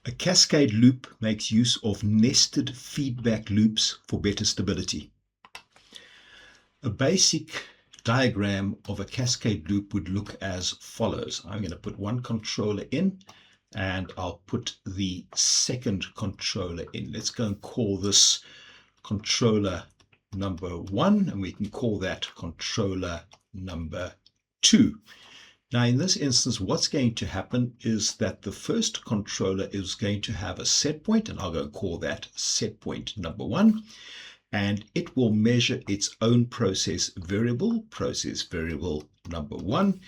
A cascade loop makes use of nested feedback loops for better stability. A basic diagram of a cascade loop would look as follows. I'm going to put one controller in and I'll put the second controller in. Let's go and call this controller number 1, and we can call that controller number 2. Now in this instance, what's going to happen is that the first controller is going to have a set point, and I'll go and call that set point number 1, and it will measure its own process variable number 1,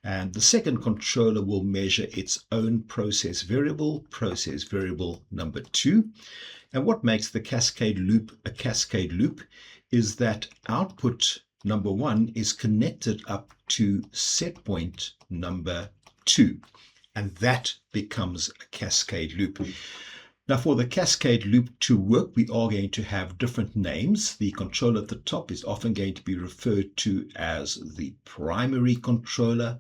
and the second controller will measure its own process variable number 2. And what makes the cascade loop a cascade loop is that output number 1 is connected up to set point number 2, and that becomes a cascade loop. Now for the cascade loop to work, we are going to have different names. The controller at the top is often going to be referred to as the primary controller,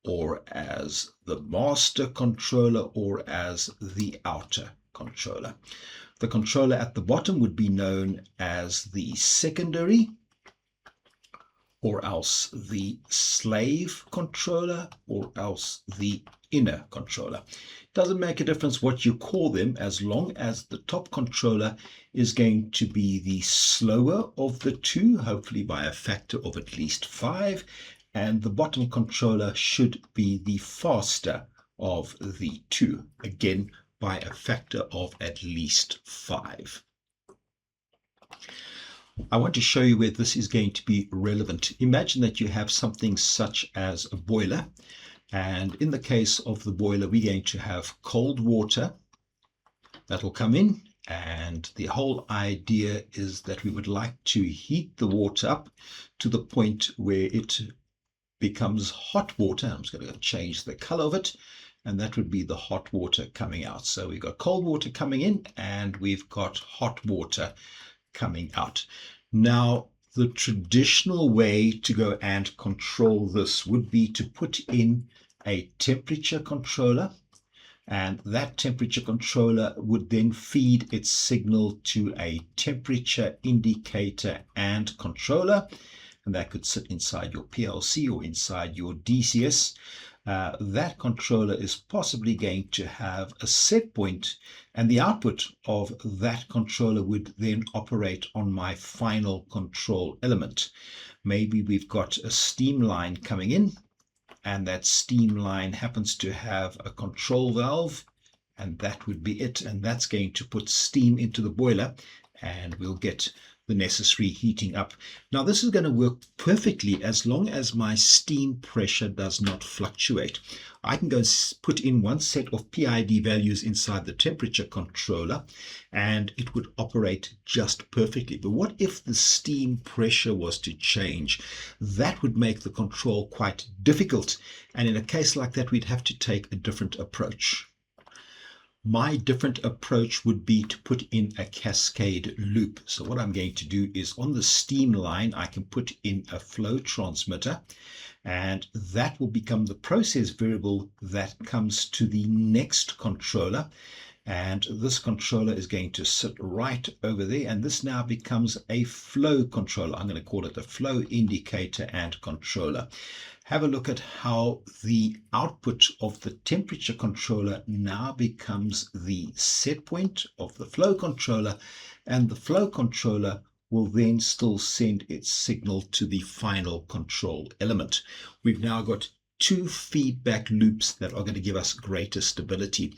or as the master controller, or as the outer controller. The controller at the bottom would be known as the secondary, or else the slave controller, or else the inner controller. It doesn't make a difference what you call them, as long as the top controller is going to be the slower of the two, hopefully by a factor of at least 5, and the bottom controller should be the faster of the two, again by a factor of at least 5. I want to show you where this is going to be relevant. Imagine that you have something such as a boiler, and in the case of the boiler, we're going to have cold water that will come in, and the whole idea is that we would like to heat the water up to the point where it becomes hot water. I'm just going to change the color of it, and that would be the hot water coming out. So we've got cold water coming in and we've got hot water coming out. Now, the traditional way to go and control this would be to put in a temperature controller, and that temperature controller would then feed its signal to a temperature indicator and controller, and that could sit inside your PLC or inside your DCS. That controller is possibly going to have a set point, and the output of that controller would then operate on my final control element. Maybe we've got a steam line coming in, and that steam line happens to have a control valve, and that would be it, and that's going to put steam into the boiler, and we'll get the necessary heating up. Now this is going to work perfectly as long as my steam pressure does not fluctuate. I can go and put in one set of PID values inside the temperature controller and it would operate just perfectly. But what if the steam pressure was to change? That would make the control quite difficult, and in a case like that we'd have to take a different approach. My different approach would be to put in a cascade loop. So what I'm going to do is on the steam line, I can put in a flow transmitter, and that will become the process variable that comes to the next controller. And this controller is going to sit right over there, and this now becomes a flow controller. I'm going to call it the flow indicator and controller. Have a look at how the output of the temperature controller now becomes the set point of the flow controller, and the flow controller will then still send its signal to the final control element. We've now got two feedback loops that are going to give us greater stability.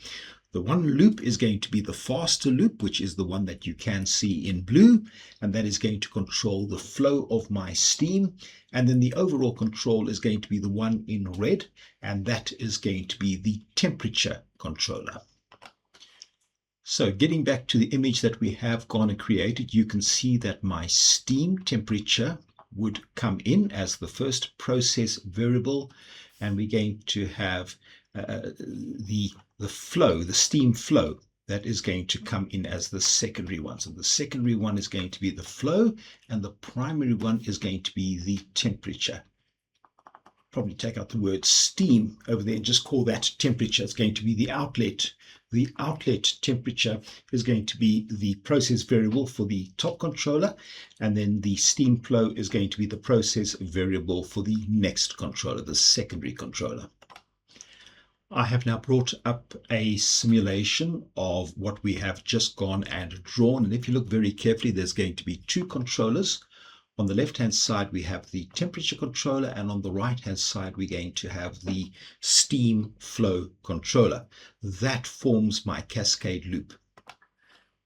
The one loop is going to be the faster loop, which is the one that you can see in blue, and that is going to control the flow of my steam. And then the overall control is going to be the one in red, and that is going to be the temperature controller. So getting back to the image that we have gone and created, you can see that my steam temperature would come in as the first process variable, and we're going to have the flow, the steam flow, that is going to come in as the secondary one. So the secondary one is going to be the flow, and the primary one is going to be the temperature. Probably take out the word steam over there and just call that temperature. It's going to be the outlet The outlet temperature is going to be the process variable for the top controller, and then the steam flow is going to be the process variable for the next controller, the secondary controller. I have now brought up a simulation of what we have just gone and drawn, and if you look very carefully, there's going to be two controllers. On the left-hand side, we have the temperature controller, and on the right-hand side, we're going to have the steam flow controller. That forms my cascade loop.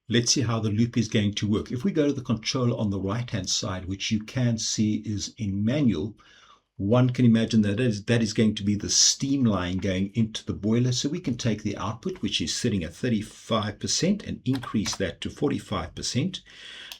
Let's see how the loop is going to work. If we go to the controller on the right-hand side, which you can see is in manual, one can imagine that is going to be the steam line going into the boiler. So we can take the output, which is sitting at 35%, and increase that to 45%.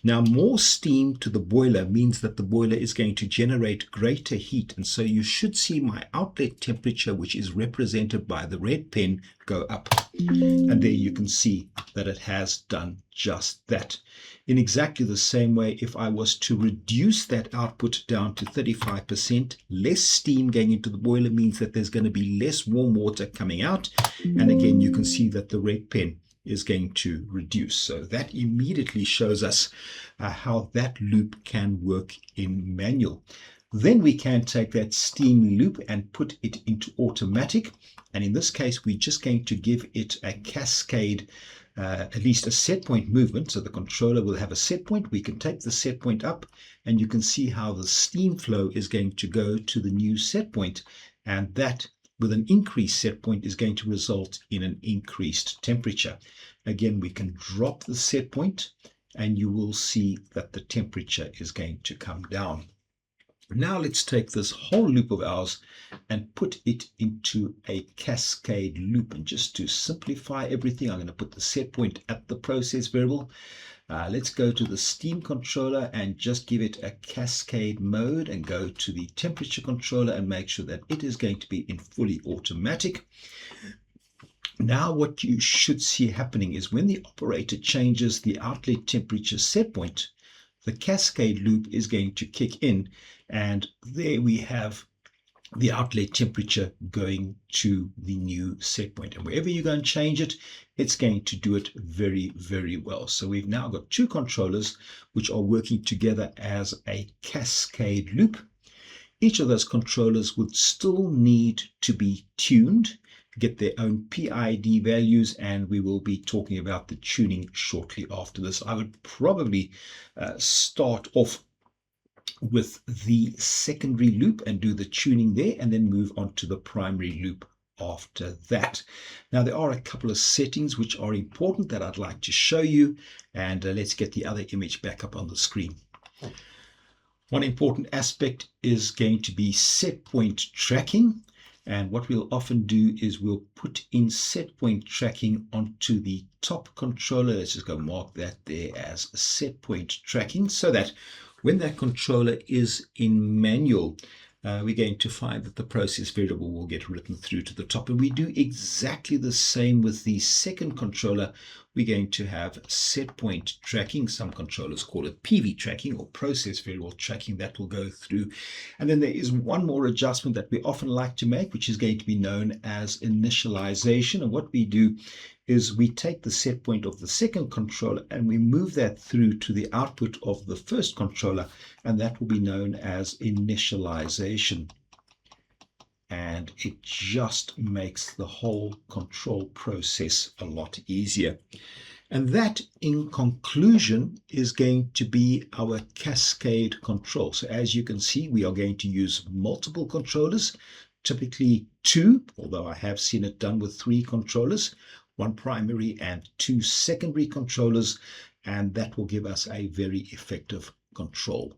Now, more steam to the boiler means that the boiler is going to generate greater heat. And so you should see my outlet temperature, which is represented by the red pen, go up. And there you can see that it has done just that. In exactly the same way, if I was to reduce that output down to 35%, less steam going into the boiler means that there's going to be less warm water coming out. And again, you can see that the red pen is going to reduce. So that immediately shows us how that loop can work in manual. Then we can take that steam loop and put it into automatic. And in this case, we're just going to give it a cascade, at least a set point movement. So the controller will have a set point. We can take the set point up, and you can see how the steam flow is going to go to the new set point. And that, with an increased set point, is going to result in an increased temperature. Again, we can drop the set point, and you will see that the temperature is going to come down. Now let's take this whole loop of ours and put it into a cascade loop. And just to simplify everything, I'm going to put the set point at the process variable. Let's go to the steam controller and just give it a cascade mode, and go to the temperature controller and make sure that it is going to be in fully automatic. Now what you should see happening is when the operator changes the outlet temperature set point, the cascade loop is going to kick in, and there we have the outlet temperature going to the new set point. And wherever you go and change it, it's going to do it very, very well. So we've now got two controllers which are working together as a cascade loop. Each of those controllers would still need to be tuned, get their own PID values, and we will be talking about the tuning shortly after this. I would probably start off with the secondary loop and do the tuning there, and then move on to the primary loop after that. Now, there are a couple of settings which are important that I'd like to show you, and let's get the other image back up on the screen. One important aspect is going to be set point tracking. And what we'll often do is we'll put in set point tracking onto the top controller. Let's just go mark that there as set point tracking, so that when that controller is in manual, we're going to find that the process variable will get written through to the top. And we do exactly the same with the second controller. We're going to have set point tracking. Some controllers call it PV tracking or process variable tracking. That will go through. And then there is one more adjustment that we often like to make, which is going to be known as initialization. And what we do is we take the set point of the second controller and we move that through to the output of the first controller, and that will be known as initialization. And it just makes the whole control process a lot easier. And that, in conclusion, is going to be our cascade control. So as you can see, we are going to use multiple controllers, typically two, although I have seen it done with three controllers, one primary and two secondary controllers, and that will give us a very effective control.